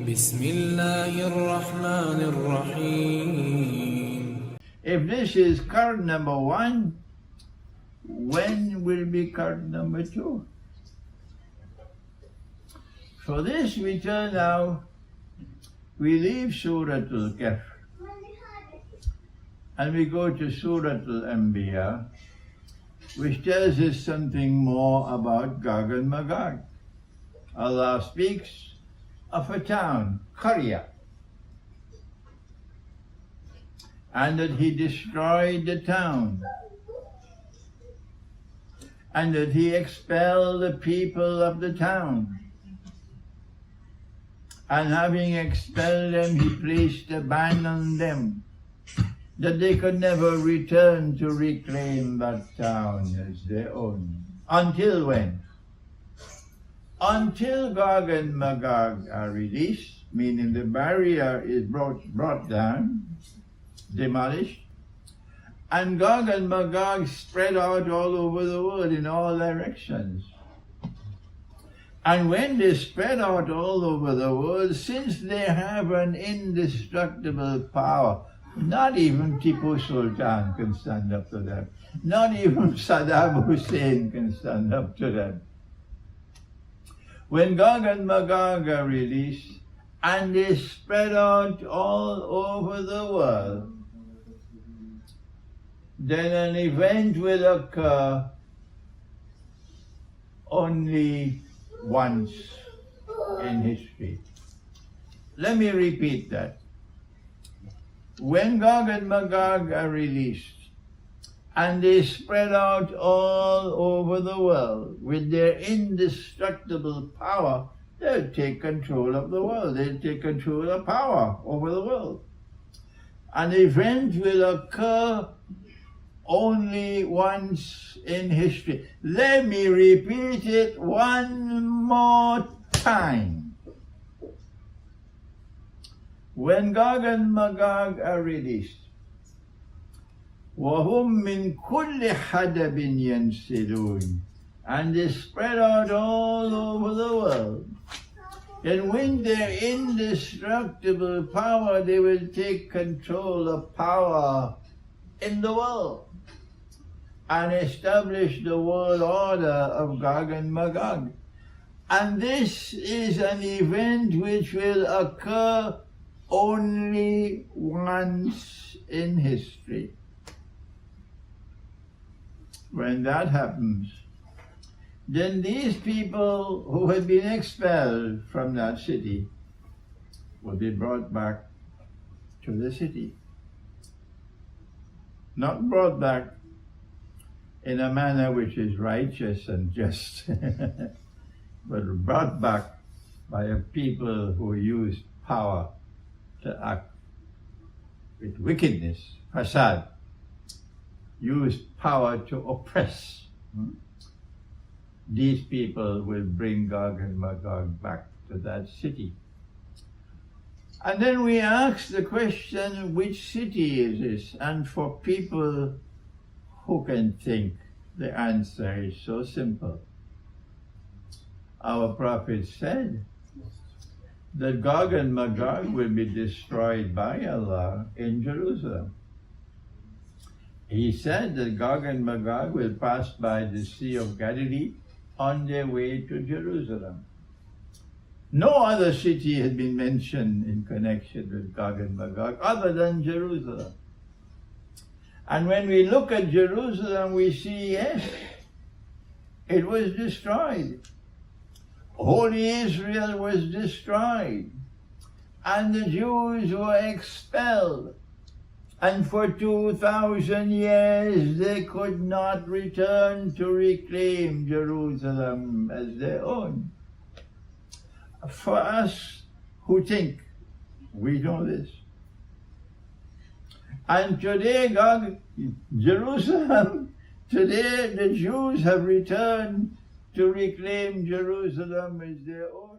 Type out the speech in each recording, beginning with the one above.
بسم الله الرحمن الرحيم. If this is current number 1, when will be current number 2? For this we turn now, we leave Surah Al-Kahf and we go to Surah Al-Anbiya, which tells us something more about Gog and Magog. Allah speaks of a town, Qarya, and that He destroyed the town, and that He expelled the people of the town. And having expelled them, He placed a ban on them, that they could never return to reclaim that town as their own. Until when? Until Gog and Magog are released, meaning the barrier is brought down, demolished, and Gog and Magog spread out all over the world in all directions. And when they spread out all over the world, since they have an indestructible power, not even Tipu Sultan can stand up to them. Not even Saddam Hussein can stand up to them. When Gog and Magog are released and they spread out all over the world, then an event will occur only once in history. Let me repeat that. When Gog and Magog are released and they spread out all over the world with their indestructible power, they'll take control of the world. They'll take control of power over the world. An event will occur only once in history. Let me repeat it one more time. When Gog and Magog are released, وَهُمْ مِنْ كُلِّ حَدَبٍ يَنْسِلُونَ, and they spread out all over the world, and with their indestructible power, they will take control of power in the world and establish the world order of Gog and Magog. And this is an event which will occur only once in history. When that happens, then these people who had been expelled from that city will be brought back to the city. Not brought back in a manner which is righteous and just, but brought back by a people who use power to act with wickedness, fasad, use power to oppress. These people will bring Gog and Magog back to that city. And then we ask the question, which city is this? And for people who can think, the answer is so simple. Our Prophet said that Gog and Magog will be destroyed by Allah in Jerusalem. He said that Gog and Magog will pass by the Sea of Galilee on their way to Jerusalem. No other city had been mentioned in connection with Gog and Magog other than Jerusalem. And when we look at Jerusalem, we see, yes, it was destroyed. Holy Israel was destroyed. And the Jews were expelled. And for 2,000 years they could not return to reclaim Jerusalem as their own. For us who think, we know this. And today, Jerusalem, today the Jews have returned to reclaim Jerusalem as their own.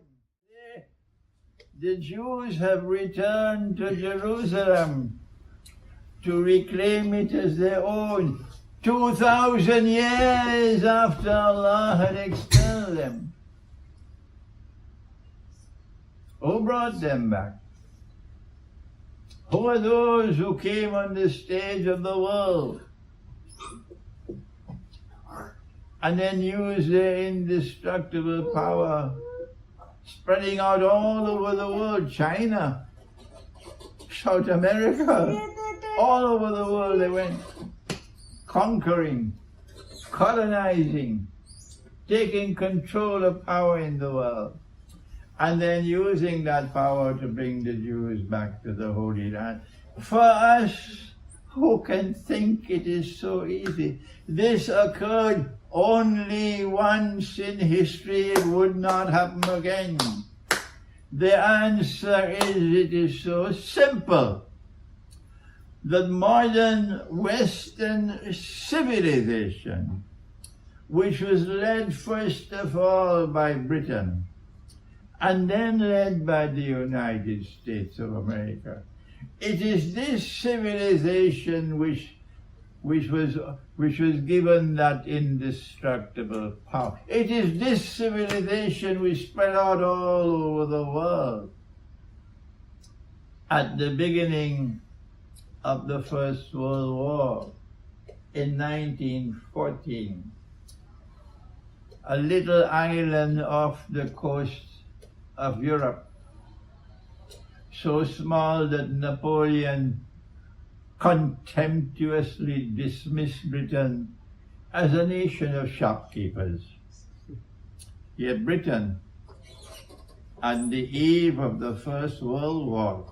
The Jews have returned to Jerusalem to reclaim it as their own, 2,000 years after Allah had expelled them. Who brought them back? Who are those who came on the stage of the world and then used their indestructible power, spreading out all over the world? China, South America, all over the world they went, conquering, colonizing, taking control of power in the world, and then using that power to bring the Jews back to the Holy Land. For us, who can think it is so easy? This occurred only once in history. It would not happen again. The answer is, it is so simple. The modern Western civilization, which was led first of all by Britain, and then led by the United States of America. It is this civilization which was given that indestructible power. It is this civilization which spread out all over the world. At the beginning of the First World War, in 1914, a little island off the coast of Europe, so small that Napoleon contemptuously dismissed Britain as a nation of shopkeepers. Yet Britain, on the eve of the First World War,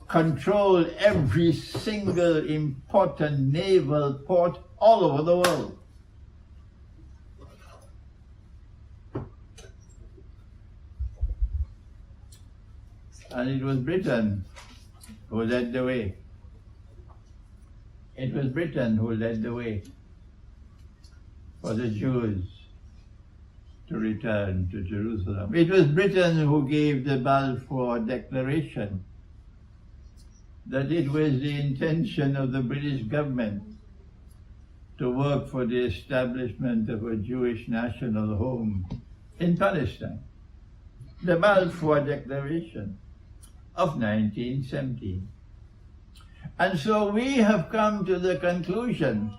controlled every single important naval port all over the world. And it was Britain who led the way. It was Britain who led the way for the Jews to return to Jerusalem. It was Britain who gave the Balfour Declaration that it was the intention of the British government to work for the establishment of a Jewish national home in Palestine. The Balfour Declaration of 1917. And so we have come to the conclusion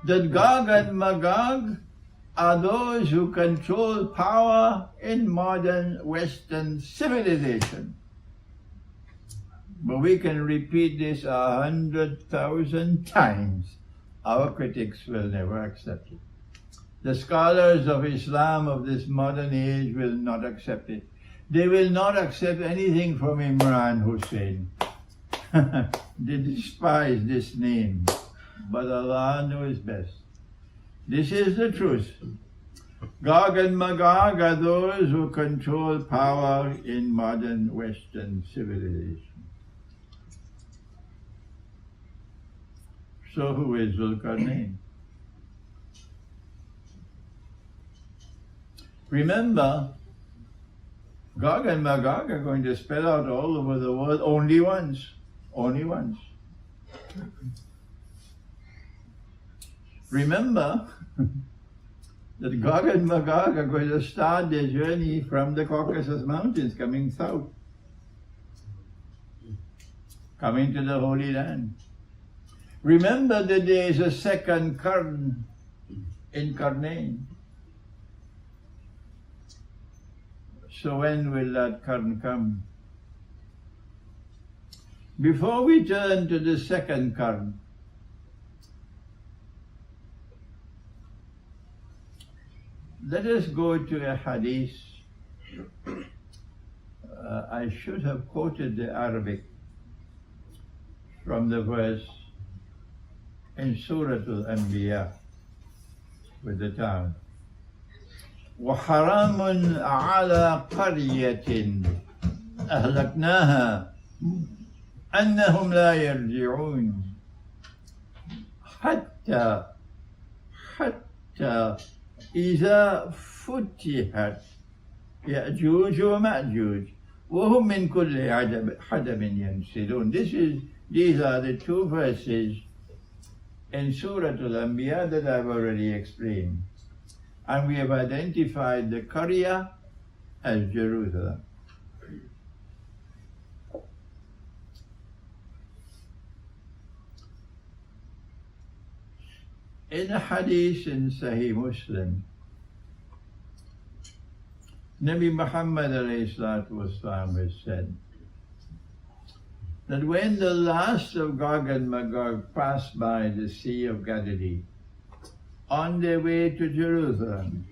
that Gog and Magog are those who control power in modern Western civilization. But we can repeat this 100,000 times. Our critics will never accept it. The scholars of Islam of this modern age will not accept it. They will not accept anything from Imran Hosein. They despise this name, but Allah knows best. This is the truth. Gog and Magog are those who control power in modern Western civilization. So who is Dzulqarnain? Remember, Gog and Magog are going to spread out all over the world only once. Only once. Remember that Gog and Magog are going to start their journey from the Caucasus Mountains, coming south, coming to the Holy Land. Remember that there is a second Qarn in Qarnain. So when will that Qarn come? Before we turn to the second Qarn, let us go to a hadith. I should have quoted the Arabic from the verse in Surah Al-Anbiya with the town. وَحَرَامٌ عَلَى قَرْيَةٍ أَهْلَكْنَاهَا أَنَّهُمْ لَا يَرْجِعُونَ حتى إذا فتحت يأجوج ومأجوج وهم من كل حدب ينسلون. These are the two verses in Surah Al-Anbiya that I've already explained. And we have identified the Qarya as Jerusalem. In a hadith in Sahih Muslim, Nabi Muhammad ﷺ has said that when the last of Gog and Magog passed by the Sea of Galilee on their way to Jerusalem,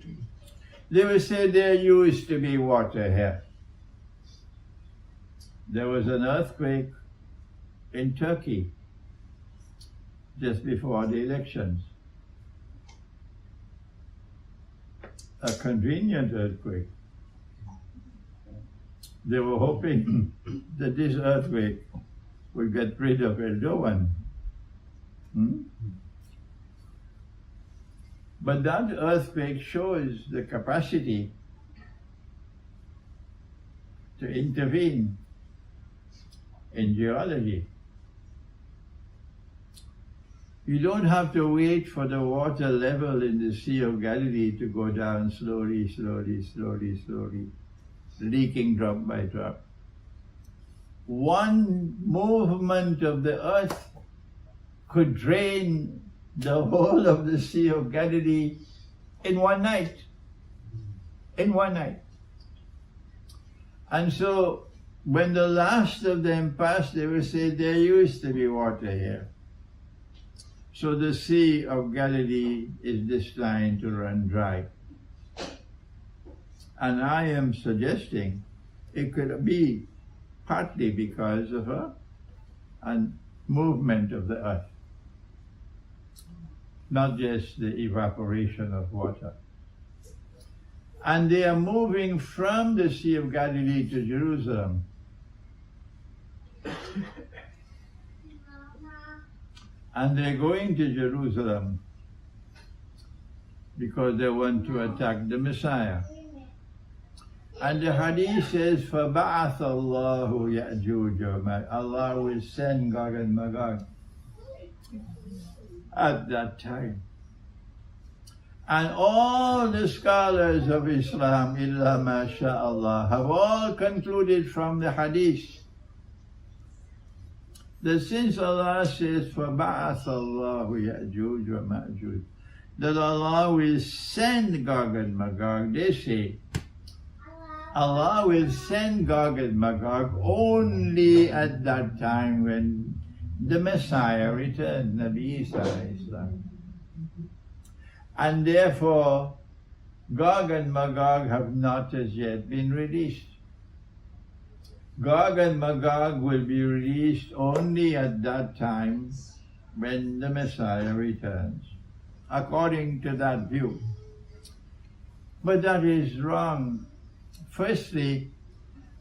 they will say there used to be water here. There was an earthquake in Turkey just before the elections. A convenient earthquake. They were hoping that this earthquake would get rid of Erdogan. But that earthquake shows the capacity to intervene in geology. You don't have to wait for the water level in the Sea of Galilee to go down slowly, leaking drop by drop. One movement of the earth could drain the whole of the Sea of Galilee in one night. In one night. And so when the last of them passed, they will say there used to be water here. So the Sea of Galilee is destined to run dry. And I am suggesting it could be partly because of a movement of the earth, not just the evaporation of water. And they are moving from the Sea of Galilee to Jerusalem. And they're going to Jerusalem because they want to attack the Messiah. And the hadith says, فَبَعَثَ اللَّهُ يَأْجُوجَ وَمَأْجُوجَ. Allah will send Gog and Magog at that time. And all the scholars of Islam, illa masha'Allah, have all concluded from the hadith that since Allah says, فَبَعَثَ اللَّهُ يَأْجُوجَ وَمَأْجُوجَ, that Allah will send Gog and Magog, they say, Allah will send Gog and Magog only at that time when the Messiah returns, Nabi Isa Islam. And therefore, Gog and Magog have not as yet been released. Gog and Magog will be released only at that time when the Messiah returns, according to that view. But that is wrong. Firstly,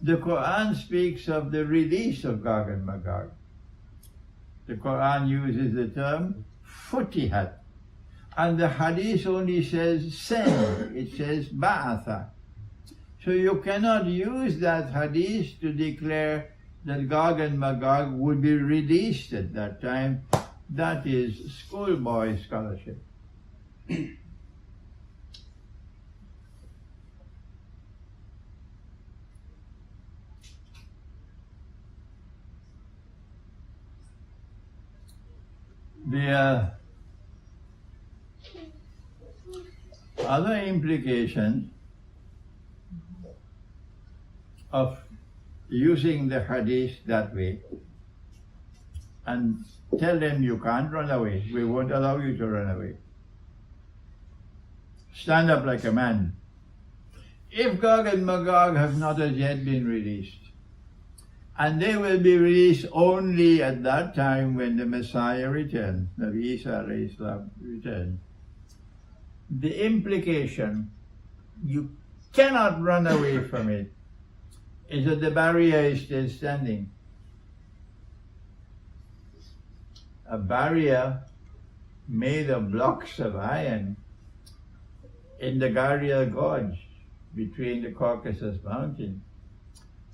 the Quran speaks of the release of Gog and Magog. The Quran uses the term futihat. And the hadith only says send, it says ba'atha. So you cannot use that hadith to declare that Gog and Magog would be released at that time. That is schoolboy scholarship. The other implications of using the hadith that way, and tell them you can't run away, we won't allow you to run away. Stand up like a man. If Gog and Magog have not as yet been released, and they will be released only at that time when the Messiah returns, Nabi Isa returns, the implication, you cannot run away from it, is that the barrier is still standing. A barrier made of blocks of iron in the Gariel Gorge between the Caucasus Mountains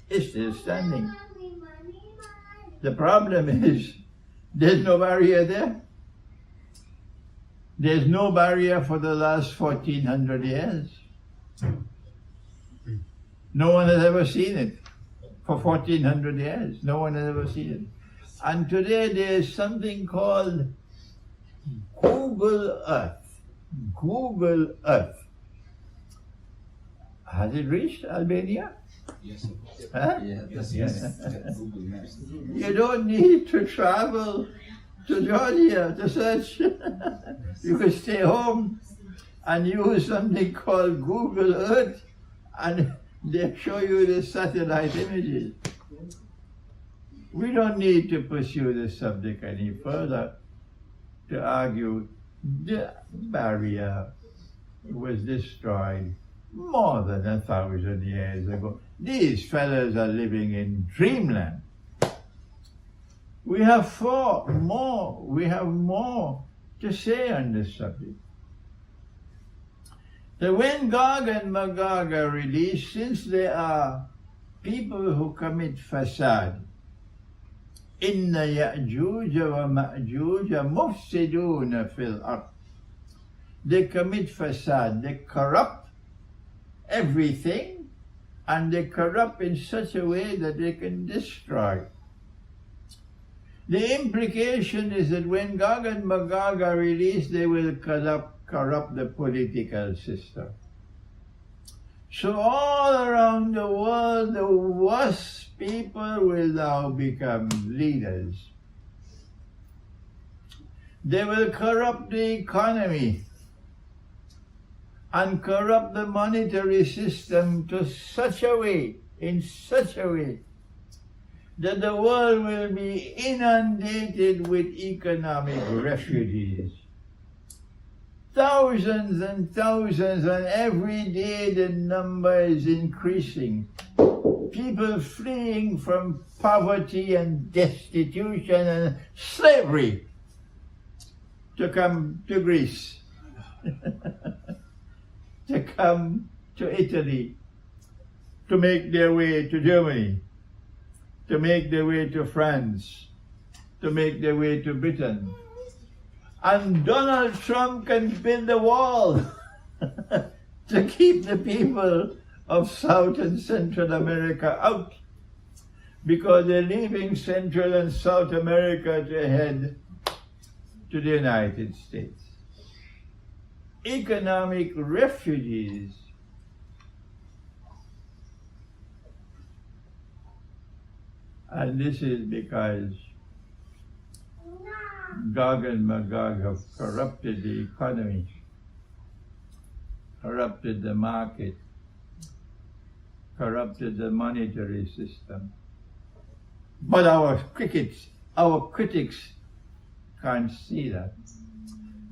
is still standing. The problem is there's no barrier there. There's no barrier for the last 1400 years. No one has ever seen it for 1400 years. No one has ever seen it. And today there is something called Google Earth. Google Earth. Has it reached Albania? Yes. Huh? Yeah, yes. Google Maps. You don't need to travel to Georgia to search. You can stay home and use something called Google Earth, and they show you the satellite images. We don't need to pursue this subject any further to argue the barrier was destroyed more than 1,000 years ago. These fellows are living in dreamland. We have more to say on this subject. So when Gog and Magog are released, since they are people who commit fasad, Inna Ya'juj wa Ma'juj mufsiduna fil ard. They commit fasad, they corrupt everything, and they corrupt in such a way that they can destroy. The implication is that when Gog and Magog are released, they will corrupt the political system. So all around the world, the worst people will now become leaders. They will corrupt the economy and corrupt the monetary system to such a way, in such a way, that the world will be inundated with economic refugees. Thousands and thousands, and every day the number is increasing. People fleeing from poverty and destitution and slavery to come to Greece, to come to Italy, to make their way to Germany, to make their way to France, to make their way to Britain. And Donald Trump can build a wall to keep the people of South and Central America out, because they're leaving Central and South America to head to the United States. Economic refugees. And this is because Gog and Magog have corrupted the economy, corrupted the market, corrupted the monetary system. But our critics can't see that.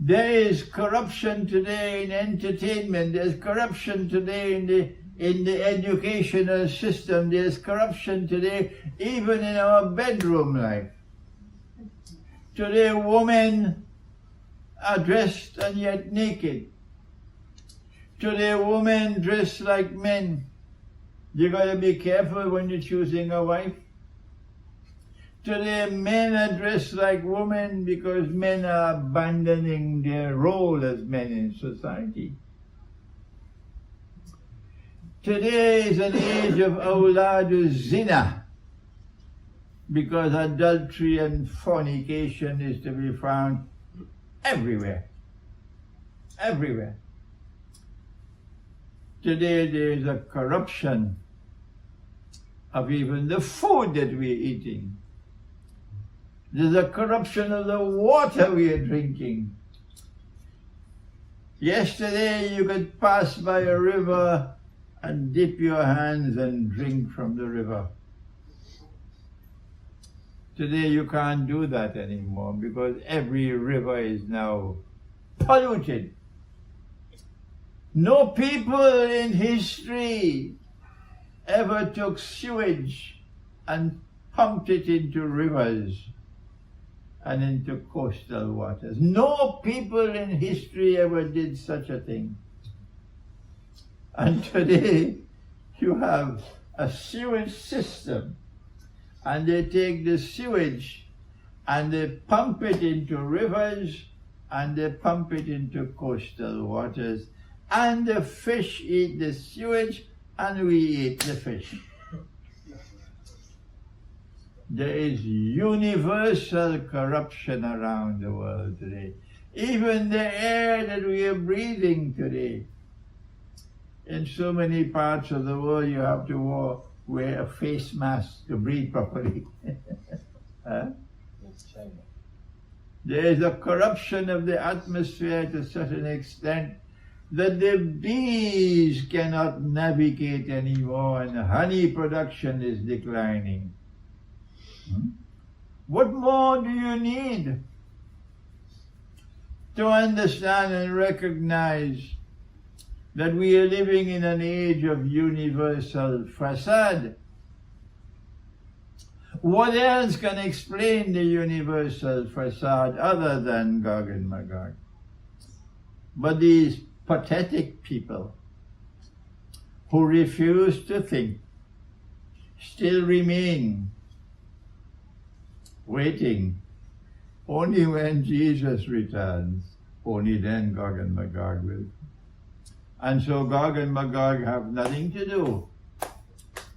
There is corruption today in entertainment, there's corruption today in the educational system, there's corruption today even in our bedroom life. Today women are dressed and yet naked. Today women dress like men. You gotta be careful when you're choosing a wife. Today men are dressed like women because men are abandoning their role as men in society. Today is an age of awladu zina, because adultery and fornication is to be found everywhere. Everywhere. Today there is a corruption of even the food that we're eating. There's a corruption of the water we are drinking. Yesterday you could pass by a river and dip your hands and drink from the river. Today you can't do that anymore because every river is now polluted. No people in history ever took sewage and pumped it into rivers and into coastal waters. No people in history ever did such a thing. And today you have a sewage system, and they take the sewage and they pump it into rivers and they pump it into coastal waters, and the fish eat the sewage and we eat the fish. There is universal corruption around the world today. Even the air that we are breathing today. In so many parts of the world, you have to wear a face mask to breathe properly. Huh? That's China. There is a corruption of the atmosphere to such an extent that the bees cannot navigate anymore and honey production is declining. What more do you need to understand and recognize that we are living in an age of universal fasad? What else can explain the universal fasad other than Gog and Magog? But these pathetic people who refuse to think still remain waiting. Only when Jesus returns, only then Gog and Magog will. And so Gog and Magog have nothing to do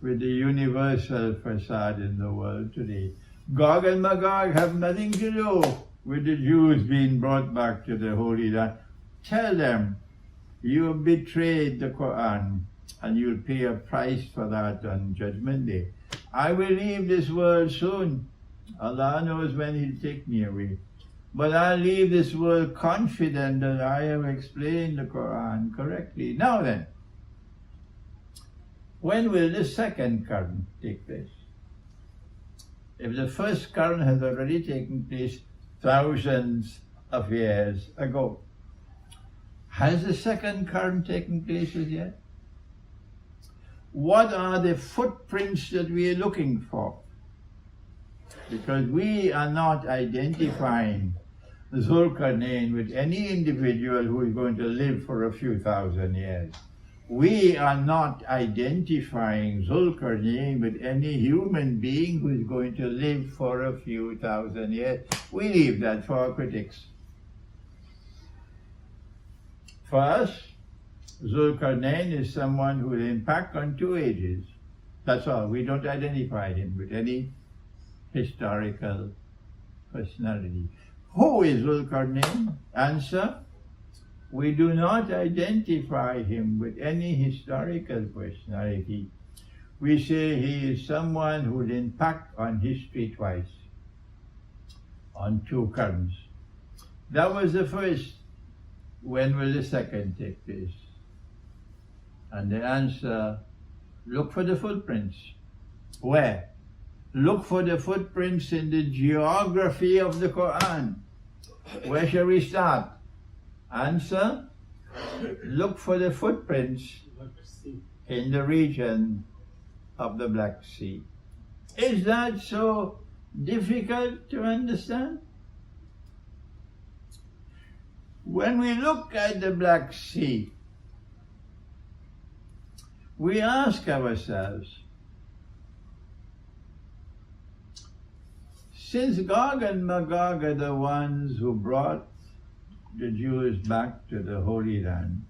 with the universal fasad in the world today. Gog and Magog have nothing to do with the Jews being brought back to the Holy Land. Tell them, you have betrayed the Quran and you'll pay a price for that on Judgment Day. I will leave this world soon. Allah knows when He'll take me away. But I'll leave this world confident that I have explained the Quran correctly. Now then, when will the second current take place? If the first current has already taken place thousands of years ago, has the second current taken place as yet? What are the footprints that we are looking for? Because we are not identifying Dzulqarnain with any individual who is going to live for a few thousand years. We are not identifying Dzulqarnain with any human being who is going to live for a few thousand years. We leave that for our critics. For us, Dzulqarnain is someone who will impact on 2 ages. That's all. We don't identify him with any historical personality. Who is Dzulqarnain? Answer: we do not identify him with any historical personality. We say he is someone who will impact on history twice, on 2 currents. That was the first. When will the second take place? And the answer: look for the footprints. Where? Look for the footprints in the geography of the Quran. Where shall we start? Answer: look for the footprints in the region of the Black Sea. Is that so difficult to understand? When we look at the Black Sea, we ask ourselves, since Gog and Magog are the ones who brought the Jews back to the Holy Land,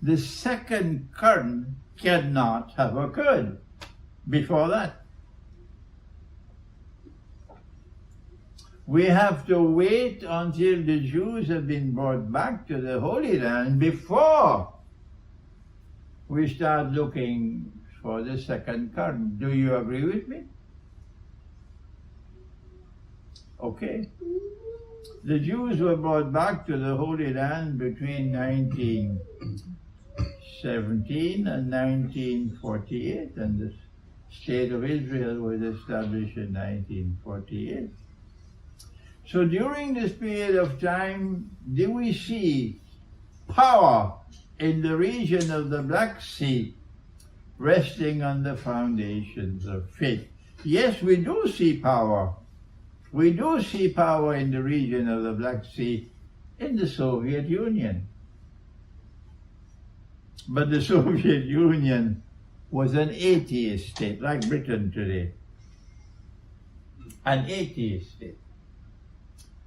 the second current cannot have occurred before that. We have to wait until the Jews have been brought back to the Holy Land before we start looking for the second current. Do you agree with me? Okay. The Jews were brought back to the Holy Land between 1917 and 1948, and the State of Israel was established in 1948. So during this period of time, do we see power in the region of the Black Sea resting on the foundations of faith? Yes, we do see power. We do see power in the region of the Black Sea in the Soviet Union. But the Soviet Union was an atheist state, like Britain today. An atheist state.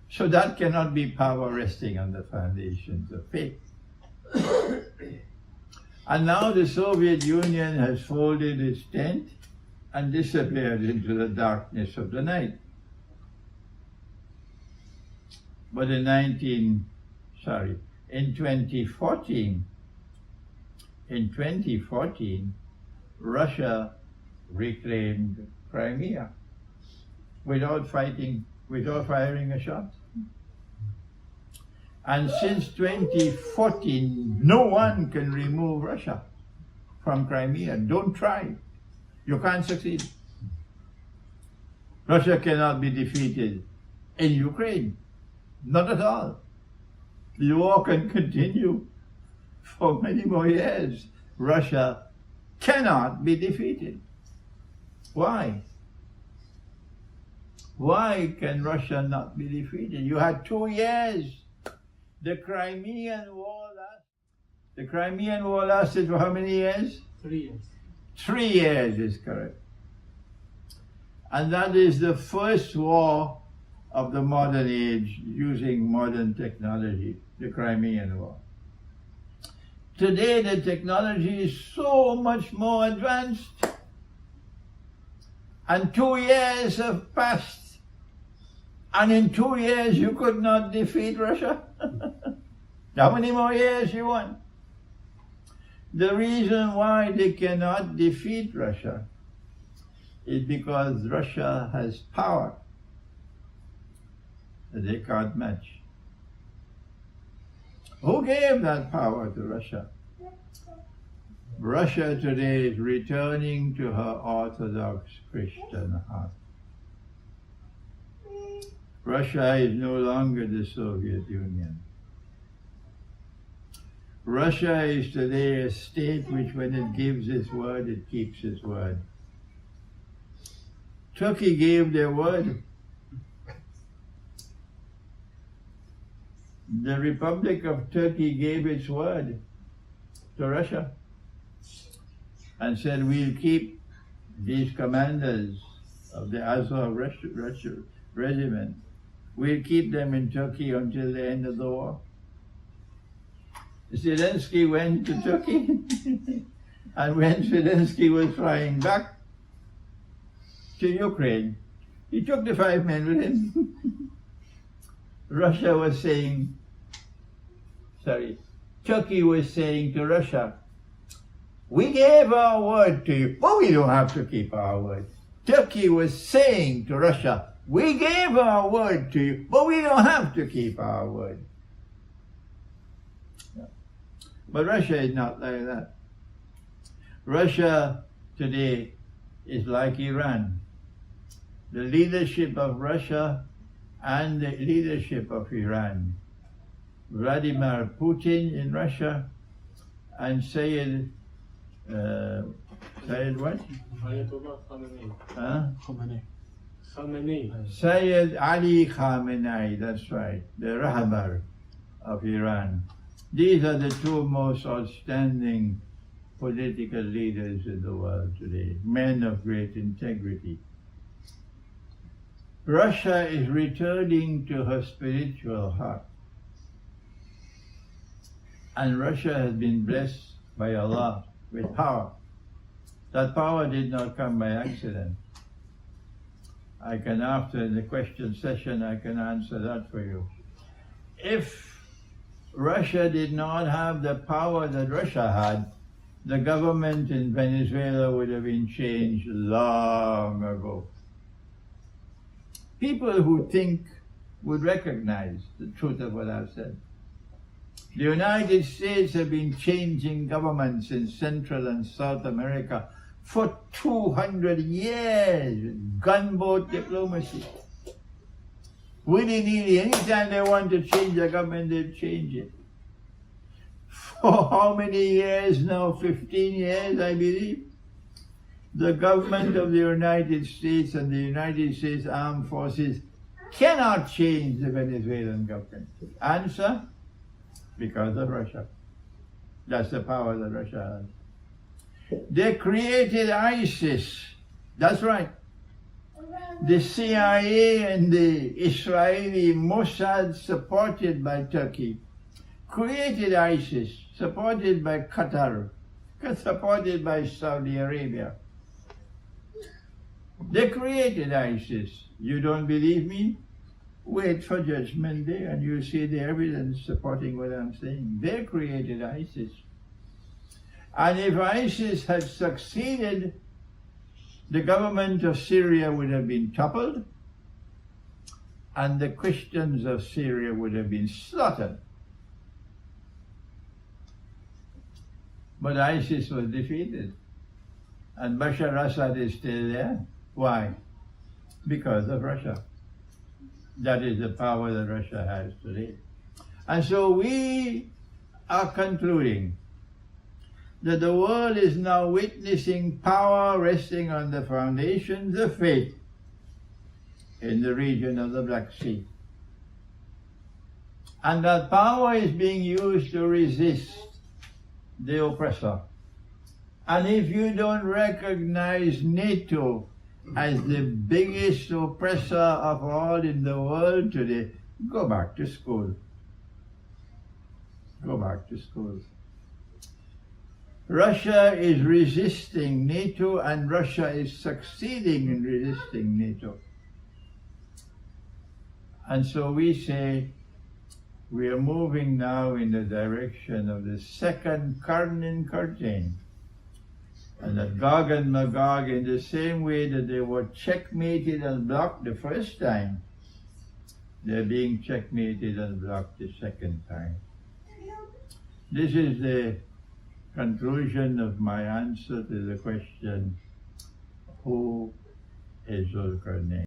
So that cannot be power resting on the foundations of faith. And now the Soviet Union has folded its tent and disappeared into the darkness of the night. But in 2014, Russia reclaimed Crimea without fighting, without firing a shot. And since 2014, no one can remove Russia from Crimea. Don't try. You can't succeed. Russia cannot be defeated in Ukraine. Not at all. The war can continue for many more years. Russia cannot be defeated. Why? Why can Russia not be defeated? You had 2 years. The Crimean War lasted for how many years? 3 years. 3 years is correct. And that is the first war of the modern age using modern technology, the Crimean War. Today the technology is so much more advanced, and 2 years have passed, and in 2 years you could not defeat Russia. How many more years you want? The reason why they cannot defeat Russia is because Russia has power that they can't match. Who gave that power to Russia? Russia today is returning to her Orthodox Christian heart. Russia is no longer the Soviet Union. Russia is today a state which, when it gives its word, it keeps its word. Turkey gave their word. The Republic of Turkey gave its word to Russia and said, we'll keep these commanders of the Azov regiment. We'll keep them in Turkey until the end of the war. Zelensky went to Turkey, and when Zelensky was flying back to Ukraine, he took the 5 men with him. Russia was saying, Turkey was saying to Russia, we gave our word to you, but we don't have to keep our word. Turkey was saying to Russia, we gave our word to you, but we don't have to keep our word. But Russia is not like that. Russia today is like Iran. The leadership of Russia and the leadership of Iran. Vladimir Putin in Russia and Sayed what? Ayatollah Khamenei. Huh? Khamenei. Sayed Ali Khamenei, that's right, the Rahbar of Iran. These are the 2 most outstanding political leaders in the world today, men of great integrity. Russia is returning to her spiritual heart. And Russia has been blessed by Allah with power. That power did not come by accident. I can, after the question session, I can answer that for you. If Russia did not have the power that Russia had, the government in Venezuela would have been changed long ago. People who think would recognize the truth of what I've said. The United States have been changing governments in Central and South America for 200 years, gunboat diplomacy. Willy-nilly, anytime they want to change the government, they change it. For how many years now? 15 years, I believe. The government of the United States and the United States Armed Forces cannot change the Venezuelan government. Answer? Because of Russia. That's the power that Russia has. They created ISIS. That's right. The CIA and the Israeli Mossad, supported by Turkey, created ISIS, supported by Qatar, supported by Saudi Arabia. They created ISIS. You don't believe me? wait for Judgment Day and you'll see the evidence supporting what I'm saying. They created ISIS. And if ISIS had succeeded, the government of Syria would have been toppled and the Christians of Syria would have been slaughtered. But ISIS was defeated. And Bashar al-Assad is still there. Why? Because of Russia. That is the power that Russia has today. And so we are concluding that the world is now witnessing power resting on the foundations of faith in the region of the Black Sea. And that power is being used to resist the oppressor. And if you don't recognize NATO as the biggest oppressor of all in the world today, go back to school. Go back to school. Russia is resisting NATO and Russia is succeeding in resisting NATO. And so we say we are moving now in the direction of the second Qarn Qarnain. And that Gog and Magog, in the same way that they were checkmated and blocked the first time, they're being checkmated and blocked the second time. This is the conclusion of my answer to the question, who is Dzulqarnain?